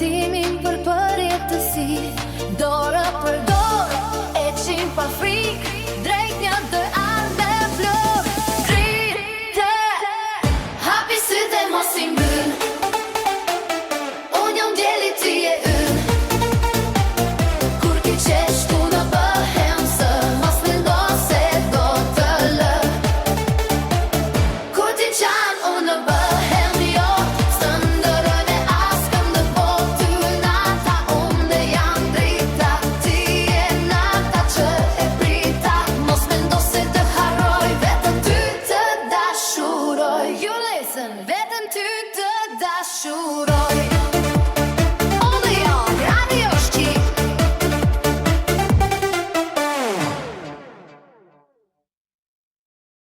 Betimin për përjetësi, dorë për dorë, eqim pa frikë, drejt një të ardhe florë. Krite, hapi sytë e mos i mbyll, unë jam djeli ti je ynë. Kur ti qesh ku në bëhem së, mos mendo se do të lë. Kur ti qanë unë në bëhem jo, së ndërën e askëm në botë. Ty nata unë dhe jam drita, ti e nata që e prita. Mos mendo se të harroj, vetëm ty të dashuroj. You listen, vetëm ty të dashuroj.